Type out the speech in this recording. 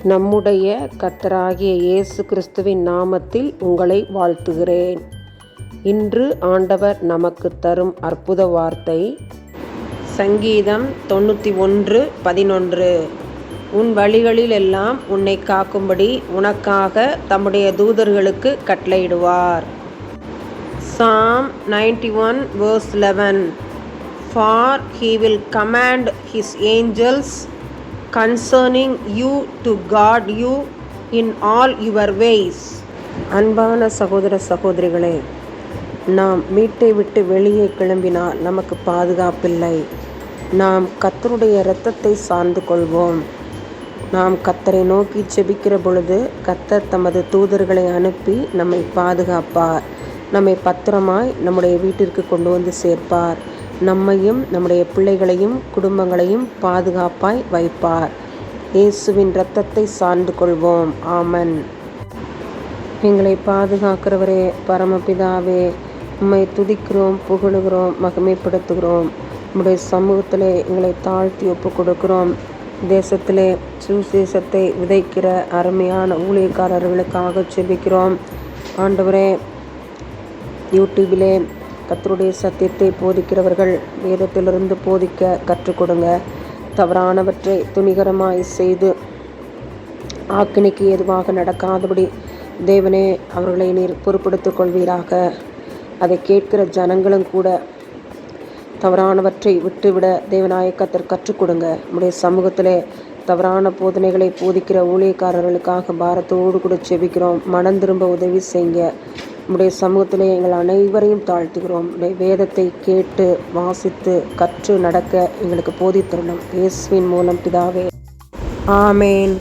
நம்முடைய கர்த்தராகிய இயேசு கிறிஸ்துவின் நாமத்தில் உங்களை வாழ்த்துகிறேன். இன்று ஆண்டவர் நமக்கு தரும் அற்புத வார்த்தை சங்கீதம் 91:11. உன் வழிகளிலெல்லாம் உன்னை காக்கும்படி உனக்காக தம்முடைய தூதர்களுக்கு கட்டளையிடுவார். Psalm 91:11. For he will command his angels concerning you to guard you in all your ways. அன்பான சகோதர சகோதரிகளே, நாம் வீட்டை விட்டு வெளியே கிளம்பினால் நமக்கு பாதுகாப்பில்லை. நாம் கர்த்தருடைய இரத்தத்தை சார்ந்து கொள்வோம். நாம் கர்த்தரை நோக்கி செபிக்கிற பொழுது கர்த்தர் தமது தூதர்களை அனுப்பி நம்மை பாதுகாப்பார். நம்மை பத்திரமாய் நம்முடைய வீட்டிற்கு கொண்டு வந்து சேர்ப்பார். நம்மையும் நம்முடைய பிள்ளைகளையும் குடும்பங்களையும் பாதுகாப்பாய் வைப்பார். இயேசுவின் இரத்தத்தை சார்ந்து கொள்வோம். ஆமன். எங்களை பாதுகாக்கிறவரே, பரமபிதாவே, உம்மை துதிக்கிறோம், புகழுகிறோம், மகிமைப்படுத்துகிறோம். உம்முடைய சமூகத்திலே எங்களை தாழ்த்தி ஒப்பு கொடுக்கிறோம். தேசத்திலே சுவிசேஷத்தை விதைக்கிற அருமையான ஊழியக்காரர்களுக்காக செபிக்கிறோம். ஆண்டவரே, யூடியூபிலே கர்த்தருடைய சத்தியத்தை போதிக்கிறவர்கள் வேதத்திலிருந்து போதிக்க கற்றுக் கொடுங்க. தவறானவற்றை துணிகரமாய் செய்து ஆக்கினைக்கு எதுவாக நடக்காதபடி தேவனே அவர்களை நீர் பொறுப்படுத்திக் கொள்வீராக. அதை கேட்கிற ஜனங்களும் கூட தவறானவற்றை விட்டுவிட தேவனாய கர்த்தர் கற்றுக் கொடுங்க. நம்முடைய சமூகத்திலே தவறான போதனைகளை போதிக்கிற ஊழியக்காரர்களுக்காக பாரத்தோடு கூட செபிக்கிறோம். மனம் திரும்ப உதவி செய்யுங்க. நம்முடைய சமூகத்திலே எங்கள் அனைவரையும் தாழ்த்துகிறோம். வேதத்தை கேட்டு வாசித்து கற்று நடக்க எங்களுக்கு போதித்தருளும். இயேசுவின் மூலம் பிதாவே, ஆமேன்.